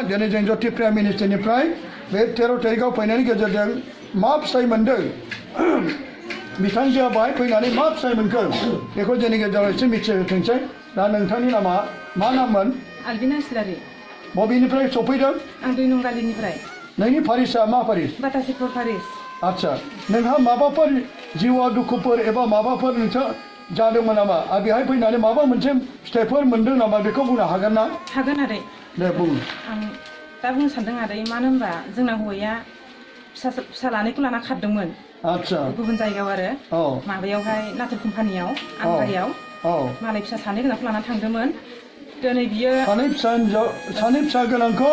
दिनै जों J.P.M मिनिस्ट्रिनिफ्राय बे 13 तारिखआव फैनायनि गेजेरजों मा फिथाइ मोन्दों बिथांजोआ बाहाय फैनानै मा फिथाइ मोनखो बेखौ जोंनि गेजेराव एसे मिथिहोथोंसै दा नोंथांनि नामा मा नाममोन आलफनस बबेनिफ्राय सफैदों आं 2 नं गालिनिफ्राय नोंनि फारिसा मा फारिस बातासिपुर फारिस आच्छा नोंहा माबाफोर जिउआव दुखुफोर एबा माबाफोर नोंसा जादोंमोन नामा आरो बेहाय फैनानै माबा मोनसे फिथाइफोर मोन्दों नामा बेखौ बुंनो हागोन ना हागोन आदै दे बुं आं दा बुंनो सानदों आदै मानो होनबा जोंना हौवाया फिसा लानायखौ लाना खारदोंमोन आच्छा गुबुन जायगायाव आरो माबायावहाय नाथुर कम्पानियाव आंगारियाव मालाय फिसा सानै गोनांखौ लाना थांदोंमोन दिनै बियो सानै फिसा गोनांखौ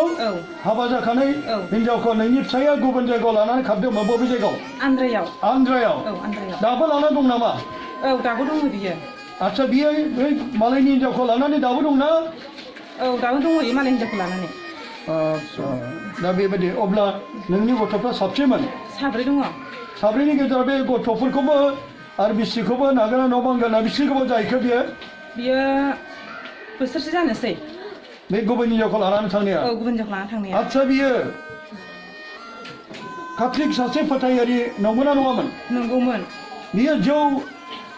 हाबा जाखानाय हिनजावखौ नोंनि फिसाया गुबुन जायगायाव लानानै खारदोंमोन बबे जायगायाव आन्ध्रायाव दाबो लाना दं नामा औ दाबो दङ बियो आच्छा बियो बै मालायनि हिनजावखौ लानानै दाबो दंना औ दाबो दङ मालाय हिनजावखौ लानानै आच्छा दा बेबायदि अब्ला नोंनि गथ'फ्रा साबसेमोन साब्रै दङ साब्रैनि गेजेराव बे गथ'फोरखौबो आरो बिसिखौबो नागारना न' बांगारना बिसि गोबाव जाहैखो बियो बोसोरसे जानोसै बे गुबुन हिनजावखौ लानानै थांनाया औ गुबुन हिनजावखौ लानानै थांनाया आच्छा बियो काथलिक सासे फोथायारि नंगौना नङामोन नंगौमोन बियो जौ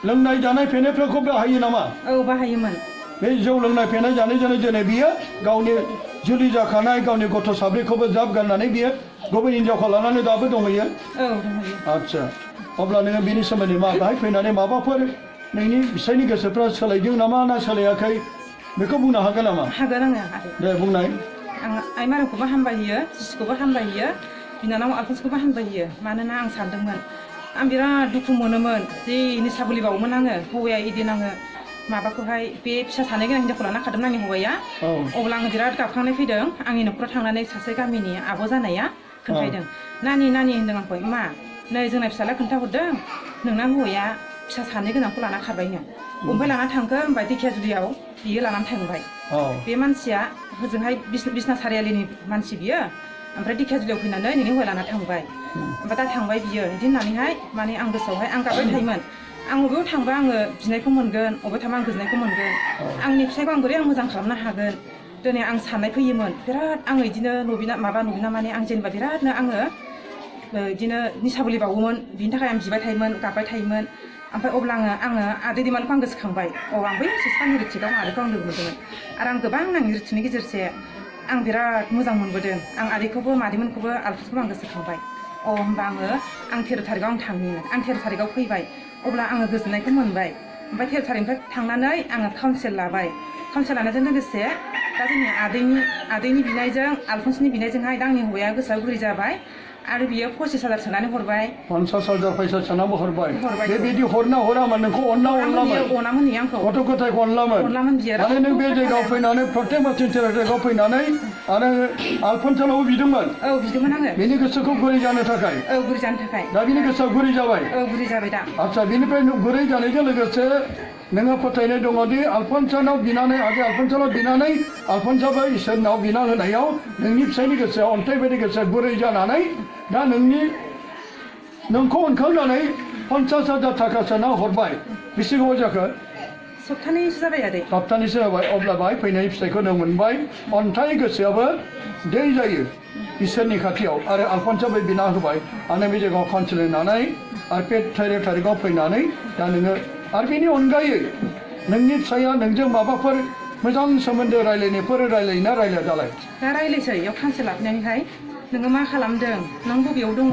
लोंनाय जानाय फेनायफोरखौ बाहायो नामा औ बाहायोमोन बे जौ लोंनाय फेनाय जानायजोंनो दिनै बियो गावनि जुलि जाखानाय गावनि गथ' साब्रैखौबो जाब गारनानै बियो गुबुन हिनजावखौ लानानै दाबो दंहैयो औ दंहैयो आच्छा अब्ला नोङो बिनि सोमोन्दै मा बाहाय फैनानै माबाफोर नोंनि फिसायनि गोसोफ्रा सोलायदों नामा ना सोलायाखै बेखौ बुंनो हागोन नामा हागोन आङो दे बुंनाय आं आइ मारामखौबो हामबाय होयो जिसिखौबो हामबाय होयो बिनानाव आलफनसखौबो हामबाय होयो मानोना आं सानदोंमोन आं बिराद दुखु मोनोमोन जि निसा बोलिबावोमोन आङो हौवाया इदिन आङो माबाखौहाय बे फिसा सानै गोनां हिनजावखौ लाना खारदोंमोन आंनि हौवाया अब्ला आङो बिराद गाबखांनाय फैदों आंनि न'खराव थांनानै सासे गामिनि आब' जानाया खोन्थायदों नानि होनदों आंखौ मा नै जोंना फिसाला खोन्थाहरदों नोंना हौवाया फिसा सानै गोनांखौ लाना खारबायनो ओमफ्राय लाना थांखो होनबाय दिखियाजुलियाव बियो लानानै थांबाय बे मानसिया होजोंहाय बिसना सारियालिनि मानसि बियो ओमफ्राय दिखियाजुलियाव फैनानै नोंनि हौवाया लाना थांबाय ओमफ्राय दा थांबाय बियो बिदि होननानैहाय माने आं गोसोआवहाय आं गाबबाय थायोमोन आं बबेयाव थांबा आङो बिनायखौ मोनगोन बबेयाव थांबा आं गोजोननायखौ मोनगोन आंनि फिसायखौ आं बोरै आं मोजां खालामनो हागोन दिनै आं साननाय फैयोमोन बिराद आङो बिदिनो नबिना माने आं जेनेबा बिरादनो आङो बिदिनो निसा बोलि बावोमोन बिनि थाखाय आं बिबाय थायोमोन गाबबाय थायोमोन ओमफ्राय अब्ला आङो आदै दैमालुखौ आं गोसोखांबाय आं बै सिस्टारनि रिट्रिटआव आदैखौ आं लोगो मोन्दोंमोन आरो आं गोबां आंनि रिट्रिटनि गेजेरसे आं बिराद मोजां मोनबोदों आं आदैखौबो मादैमोनखौबो आलफनसखौबो आं गोसोखांबाय होमबा आं 13 तारिखआव आं थांनि आं 13 तारिखआव फैबाय अब्ला आङो गोजोननायखौ मोनबाय ओमफ्राय 13 तारिखनिफ्राय थांनानै आङो काउन्सिल लाबाय काउन्सिल लानायजों लोगोसे दा जोंनि आदैनि बिनायजों आलफनसनि बिनायजोंहाय दा आंनि हौवाया गोसोआ गुरै जाबाय आरो बियो 25,000 सोनानै हरबाय 50,000 फैसा सोनाबो हरबाय बेबायदि हरना हरामोन नोंखौ अनामोन आंखौ गथ' गथायखौ अनलामोन बियो माने नों बे जायगायाव फैनानै प्रत्येक मानसि जायगायाव फैनानै आरो आलफनसानावबो बिदोंमोन बिदोंमोन आङो बेनि गोसोखौ गुरै जानो थाखाय गुरै जानो थाखाय दा बिनि गोसोआ गुरै जाबाय गुरै जाबाय दा आच्छा बिनिफ्राय गुरै जानायजों लोगोसे नोङो फोथायनाय दङदि आलफनसानाव बिनानै आगे आलफनसानाव बिनानै आलफनसाबो इसोरनाव बिना होनायाव नोंनि फिसायनि गोसोआ अन्थाइ बायदि गोसोआ गुरै जानानै दा नोंखौ अनखांनानै 50,000 थाखा सोना हरबाय बेसे गोबाव जाखो सप्तानैसो जाबाय आदै सप्तानैसो जाबाय अब्ला बाहाय फैनाय फिथाइखौ नों मोनबाय अन्थाइ गोसोआबो दै जायो इसोरनि खाथियाव आरो आलफनसाबो बिना होबाय आरो बे जायगायाव काउन्सिल होनानै आरो बे 13 तारिखआव फैनानै दा नोङो आरो बेनि अनगायै नोंनि फिसाया नोंजों माबाफोर मोजां सोमोन्दो रायलायनायफोर रायलायोना रायलाया दालाय दा रायलायसै बेयाव काउन्सिल लाफैनानैहाय नोङो मा खालामदों नों बबेयाव दङ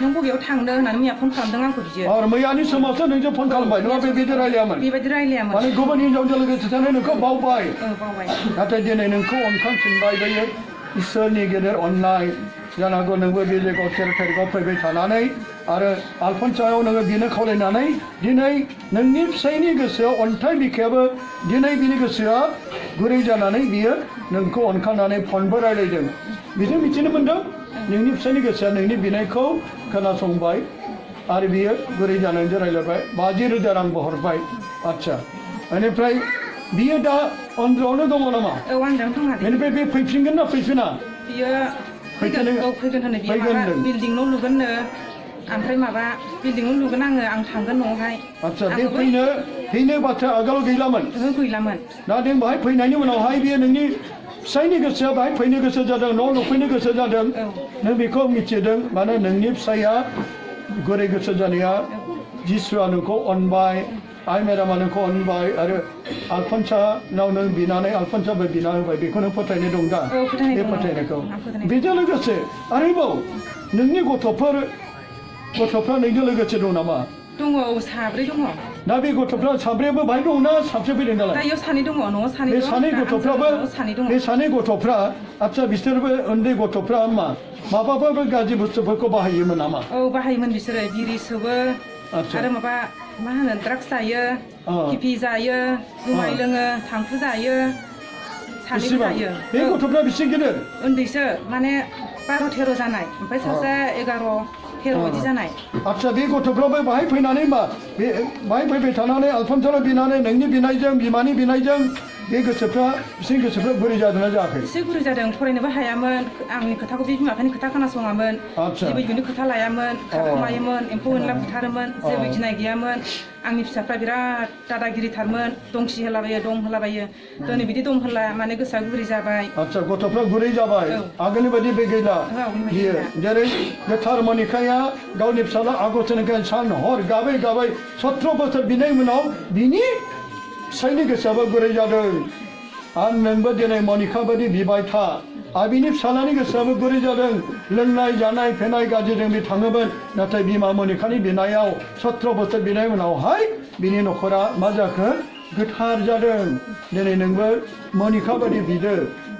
नों बबेयाव थांदों होननानै मैया फन खालामदों आंखौ बियो आरो मैयानि समावसो नोंजों फन खालामबाय नङा बेबायदि रायलायामोन माने गुबुन हिनजावजों लोगोसे थानाय नोंखौ बावबाय नाथाय दिनै नोंखौ अनखांफिनबाय बेयो इसोरनि गेदेर अननाय जानांगौ नोंबो बे जायगायाव 13 तारिखआव फैबाय थानानै आरो आलफनसायाव नोङो बिनो खावलायनानै दिनै नोंनि फिसायनि गोसोआव अन्थाइ बिखायाबो दिनै बिनि गोसोआ गुरै जानानै बियो नोंखौ अनखांनानै फनबो रायलायदों बिजों मिथिनो मोन्दों नोंनि फिसायनि गोसोआ नोंनि बिनायखौ खोनासंबाय आरो बियो गुरै जानायजों रायलायबाय 50,000 रांबो हरबाय आच्छा बेनिफ्राय बियो दा आन्ध्रायावनो दङ नामा आन्ध्रायावनो दङ बेनिफ्राय बे फैफिनगोन ना फैफिना बियो फैगोन होनो बियो बिल्डिं न' लुगोननो ओमफ्राय बिल्डिं न' लुगोन आं थांगोन न'आवहाय आच्छा बे फैनो बाथ्रा आगोलाव गैलामोन गैलामोन दा नों बाहाय फैनायनि उनावहाय बियो नोंनि फिसायनि गोसोआ बाहाय फैनो गोसो जादों न' लुफैनो गोसो जादों नों बेखौ मिथिदों माने नोंनि फिसाया गुरै गोसो जानाया जिसुआ नोंखौ अनबाय आइ मेदामा नोंखौ अनबाय आरो आलफनसानाव नों बिनानै आलफनसाबो बिना होबाय बेखौ नों फोथायनाय दं दा बे फोथायनायखौ बेजों लोगोसे आरोबाव नोंनि गथ'फ्रा नोंजों लोगोसे दं नामा दङ साब्रै दङ दा बे गथ'फ्रा साब्रैयाबो बाहाय दं ना साबसे फैदों दालाय दायो सानै दङ न'आव सानै बे दङ सानै गथ'फ्राबो सानै दङ बे सानै गथ'फ्रा आच्चा बिसोरबो उन्दै गथ'फ्रा माबाफोर गाज्रि बुस्थुफोरखौ बाहायोमोन नामा औ बाहायोमोन बिसोरो बिरि सोबो आरो माबा मा होनो ड्राग्स जायो किफि जायो जुमाय लोङो थांखु जायो सानैबो जायो बे गथ'फ्रा बेसे गिदिर उन्दैसो माने 12-13 जानाय ओमफ्राय सासे 11-13 बिदि जानाय आच्चा बे गथ'फ्राबो बाहाय फैनानै बाहाय फैबाय थानानै आलफनसानाव बिनानै नोंनि बिनायजों बिमानि बिनायजों बे गोसोफ्रा बिसोरनि गोसोफ्रा गुरै जादोंना जायाखै एसे गुरै जादों फरायनोबो हायामोन आंनि खोथाखौ बे बिमा बिफानि खोथा खोनासङामोन जेबो बिनि खोथा लायामोन खाखुमायोमोन एम्फौ एनला बुथारोमोन जेबो गिनाय गैयामोन आंनि फिसाफ्रा बिराद दादागिरिथारमोन दंसि होलाबायो दं होलाबायो दिनै बिदि दं होला माने गोसोआ गुरै जाबाय आच्चा गथ'फ्रा गुरै जाबाय आगोलनि बायदि बे गैला बियो जेरै गोथार मनिकाया गावनि फिसाला आगस्टनिफ्राय सान हर गाबै गाबै 17 बोसोर बिनाय उनाव बिनि फिसायनि गोसोआबो गुरै जादों आरो नोंबो दिनै मनिका बायदि बिबाय था आरो बिनि फिसालानि गोसोआबो गुरै जादों लोंनाय जानाय फेनाय गाज्रिजों बे थाङोमोन नाथाय बिमा मनिकानि बिनायाव 17 बोसोर बिनाय उनावहाय बिनि न'खरा मा जाखो गोथार जादों दिनै नोंबो मनिका बायदि बिदो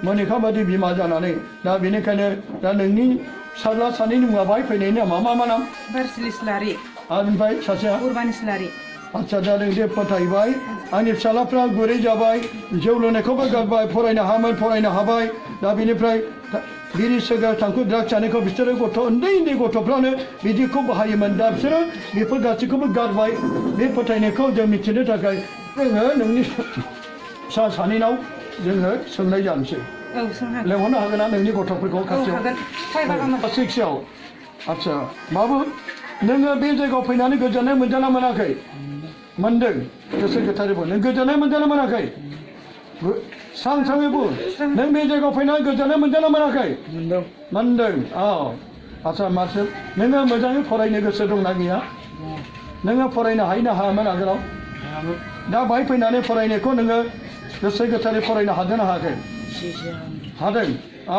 मनिका बायदि बिमा जानानै दा बेनिखायनो दा नोंनि फिसाला सानैनि मुङा बाहाय फैनायनि नामा मा नाम बारसिलि इस्लारि आरो ओमफ्राय सासेया उर्बान इस्लारि आच्चा जादों जे फोथायबाय आंनि फिसालाफ्रा गुरै जाबाय जौ लोंनायखौबो गारबाय फरायनो हायामोन फरायनो हाबाय दा बेनिफ्राय बिरि सिगारेट थांखु ड्राग्स जानायखौ बिसोरो उन्दै गथ'फ्रानो बिदिखौ बाहायोमोन दा बिसोरो बेफोर गासैखौबो गारबाय बे फोथायनायखौ जों मिथिनो थाखाय जोङो नोंनि फिसा सानैनाव जोङो सोंनाय जानोसै लेंहरनो हागोन ना नोंनि गथ'फोरखौ खाथियाव शिक्षायाव आच्चा बाबु नोङो बे जायगायाव फैनानै गोजोननाय मोनदोंना मोनाखै मोनदों गोसो गोथारै बुं नों गोजोननाय मोनदोंना मोनाखै स्रां स्राङै बुं नों बे जायगायाव फैनानै गोजोननाय मोनदोंना मोनाखै मोनदों औ आच्चा मासो नोङो मोजाङै फरायनो गोसो दंना गैया नोङो फरायनो हायोना हायामोन आगोलाव दा बाहाय फैनानै फरायनायखौ नोङो गोसो गोथारै फरायनो हादोंना हायाखै हादों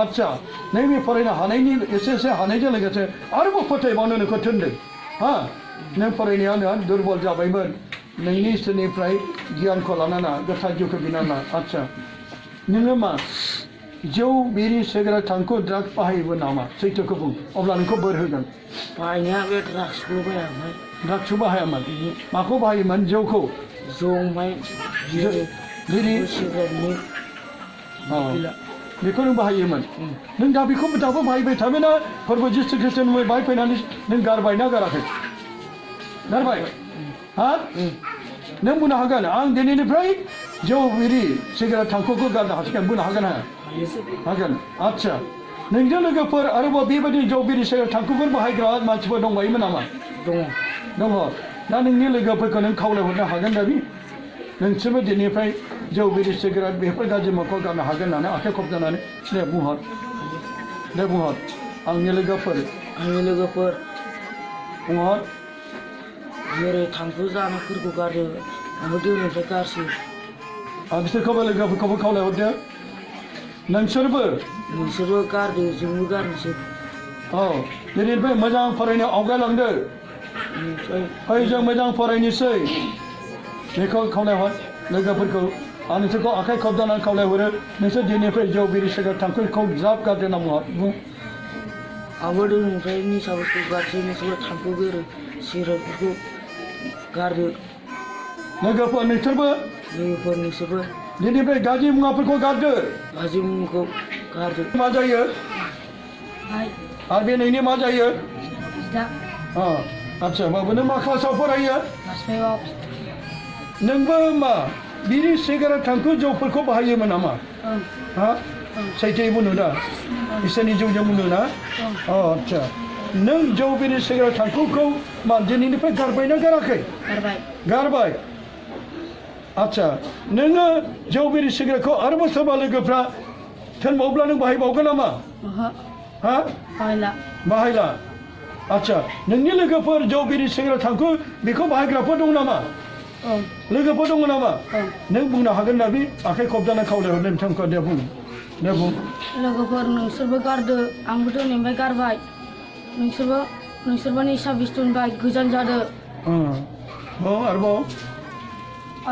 आच्चा नों बे फरायनो हानायनि एसे हानायजों लोगोसे आरोबाव फोथायबावनो नोंखौ थिनदों हा नों फरायनाया नोंहा दुरबल जाबायमोन नोंनि इसोरनिफ्राय गियानखौ लानाङा गोथार जिउखौ बिनाङा आच्चा नोङो मा जौ बिरि सिगारेट थांखु ड्राग्स बाहायोमोन नामा सैथोखौ बुं अब्ला नोंखौ बोर होगोन बाहायनाया बे ड्राग्सखौ बाहायामोन ड्राग्सखौ बाहायामोन माखौ बाहायोमोन जौखौ जौ ओमफ्राय बिरि सिगारेटनि बेखौ नों बाहायोमोन नों दा बेखौ दाबो बाहायबाय थाबायना फोरबो जिसु ख्रिस्ट'नि बाहाय फैनानै नों गारबायना गाराखै गारबाय हा नों बुंनो हागोन आं दिनैनिफ्राय जौ बिरि सिगारेट थांखुखौ गारनो हासिगोन बुंनो हागोन हागोन आच्चा नोंजों लोगोफोर आरोबाव बेबायदि जौ बिरि सिगारेट थांखुफोर बाहायग्रा मानसिफोर दंबायोमोन नामा दङ दा नोंनि लोगोफोरखौ नों खावलायहरनो हागोन दा नोंसोरबो दिनैनिफ्राय जौ बिरि सिगारेट बेफोर गाज्रि मुवाखौ गारनो हागोन होननानै आखाइ खबजानानै दे बुंहर आंनि लोगोफोर बुंहर जेरै थांखु जानायफोरखौ गारो आंबो दिनैनिफ्राय गारसै बिसोरखौबो लोगोफोरखौबो खावलायहरदो नोंसोरबो गारदो जोंबो गारनोसै औ दिनैनिफ्राय मोजां फरायनो आवगायलांदो फै जों मोजां फरायनोसै बेखौ खावलायहर लोगोफोरखौ आं नोंसोरखौ आखाइ खबजानानै खावलायहरो नोंसोर दिनैनिफ्राय जौ बिरि सिगारेट थांखुखौ ज्राब गारदो होनना बुं आंबो दिनैनिफ्राय निसा बुस्थु गारसै नोंसोरबो थांखु बेरो सिगारेटफोरखौ गारदो लोगोफोर नोंसोरबो दिनैनिफ्राय गाज्रि मुवाफोरखौ गारदो मा जायो आरो बे नोंनि मा जायो आच्चा बाबु नों मा क्लासाव फरायो नोंबो मा बिरि सिगारेट थांखु जौफोरखौ बाहायोमोन नामा हा सैथोयै बुंनो दा इसोरनि जौजों बुंनो ना आच्चा नों जौ बिरि सिगारेट थांखुखौ मा दिनैनिफ्राय गारबायना गाराखै गारबाय आच्चा नोङो जौ बिरि सिगारेटखौ आरोबाव सोरबा लोगोफ्रा थोनबावब्ला नों बाहायबावगोन नामा हा बाहायला बाहायला आच्छा नोंनि लोगोफोर जौ बिरि सेंग्रा थांखु बेखौ बाहायग्राफोर दं नामा लोगोफोर दङ नामा नों बुंनो हागोन ना बे आखाइ खबजाना खावलायहरनो बिथांखौ दे बुं लोगोफोर नोंसोरबो गारदो आंबो दिनैनिफ्राय गारबाय नोंसोरबो निसा बुस्थुनिफ्राय गोजान जादो आरोबाव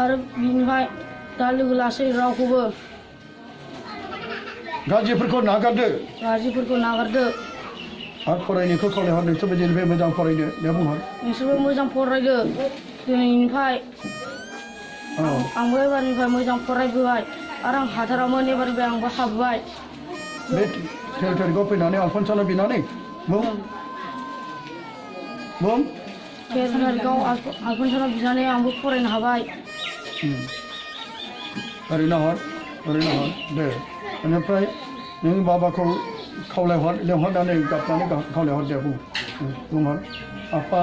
आरो बिनिफ्राय दा लोगो लासै रावखौबो गाज्रिफोरखौ नागारदो आरो फरायनायखौ खावलायहर नोंसोरबो जेनिफ्राय मोजां फरायदो दे बुंहर नोंसोरबो मोजां फरायदो दिनैनिफ्राय आंबो एबारनिफ्राय मोजां फरायबोबाय आरो आं हाथारामोन एबारनिफ्राय आंबो हाबबाय बे टेरिटरिखौ फैनानै आलफनसानो बिनानै बुं टेरिटरिखौ आलफनसानो बिनानै आंबो फरायनो हाबाय ओरैनो हर दे बेनिफ्राय नों बाबाखौ खावलायहर लेंहरनानै गाबनानै खावलायहर दे बुंहर आफा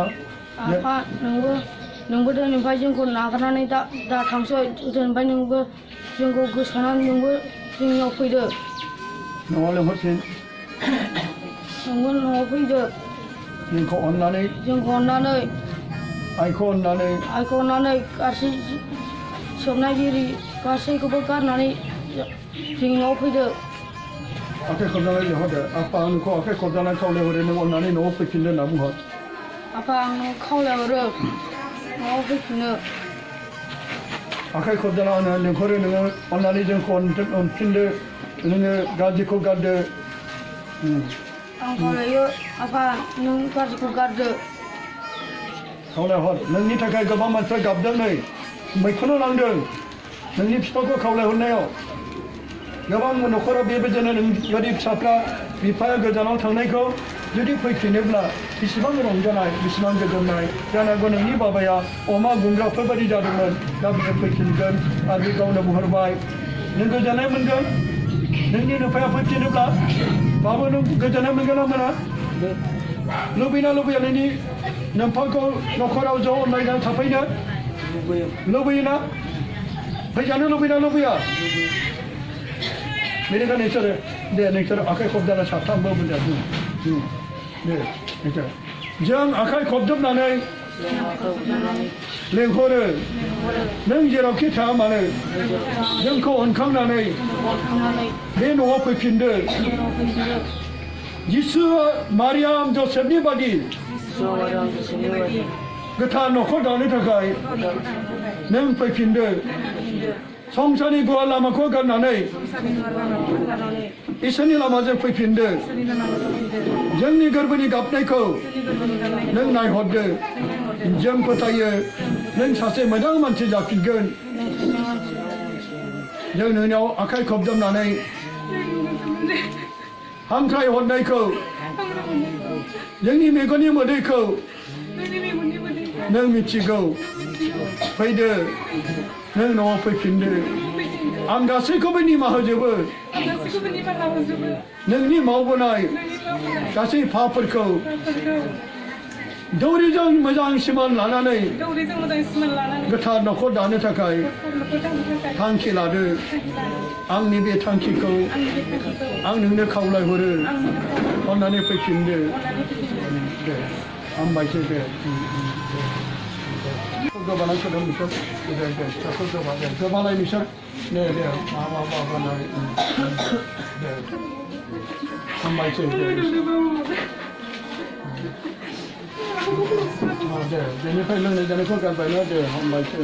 नोंबो दिनैनिफ्राय जोंखौ नागारनानै दा थांसै दिनैनिफ्राय नोंबो जोंखौ गोसोखांनानै नोंबो जोंनियाव फैदो न'आव लेंहरफिन नोंबो न'आव फैदो जोंखौ अननानै आइखौ अननानै गासै सोबनाय बिरि गासैखौबो गारनानै जोंनि न'आव फैदो आखाइ खबजानानै लेंहरदो आफा नोंखौ आखाइ खबजानानै खावलायहरो नों अननानै न'आव फैफिनदो होनना बुंहर आफा आं न'आव खावलायहरो न'आव फैफिनो आखाइ खबजानानै लेंहरो नोङो अननानै जोंखौ अनफिनदो नोङो गाज्रिखौ गारदो आं खावलायो आफा नों गाज्रिखौ गारदो खावलायहर नोंनि थाखाय गोबां मानसिफ्रा गाबदों नै मैखुनाव नांदों नोंनि बिफाखौ खावलायहरनायाव गोबां न'खराव बेबायदिनो नोंबायदि फिसाफ्रा बिफाया गोजानाव थांनायखौ जुदि फैफिनोब्ला बेसेबां रंजानाय बेसेबां गोजोननाय जानांगौ नोंनि बाबाया अमा गुंग्राफोर बायदि जादोंमोन दा बियो फैफिनगोन आरो बे गावनो बुंहरबाय नों गोजोननाय मोनगोन नोंनि बिफाया फैफिनोब्ला बाबा नों गोजोननाय मोनगोन ना मोना लुबैना लुबैया नोंनि नोंफाखौ न'खराव ज' अनलायनानै थाफैनो लुबैयोना फैजानो लुबैया बेनिखायनो नोंसोर आखाइ खबजाना साथामबो बुंजा दे नोंसोर जों आखाइ खबजोबनानै लेंहरो नों जेरावखि थाया मानो जोंखौ अनखांनानै बे न'आव फैफिनदो जिसु मारियाम जसेफनि बादि गोथार न'खर दानो थाखाय नों फैफिनदो संसारनि गुवार लामाखौ गारनानै इसोरनि लामाजों फैफिनदो जोंनि गोरबोनि गाबनायखौ नों नायहरदो जों फोथायो नों सासे मोजां मानसि जाफिनगोन जों नोंनियाव आखाइ खबजबनानै हांख्राय हरनायखौ जोंनि मेगननि मोदैखौ नों मिथिगौ फैदो नों न'आव फैफिनदो आं गासैखौबो निमाहा होजोबो नोंनि मावबोनाय गासै फाफोरखौ दौरिजों मोजां सिमान लानानै गोथार न'खर दानो थाखाय थांखि लादो आंनि बे थांखिखौ आं नोंनो खावलायहरो अननानै फैफिनदो दे हामबायसै दे गोबानाय सोदों बिसोर दे फिसाखौ गोबानाय बिसोर दे माबानाय दे हामबायसै दे बेनिफ्राय लोंनाय जानायखौ गारबायना दे हामबायसै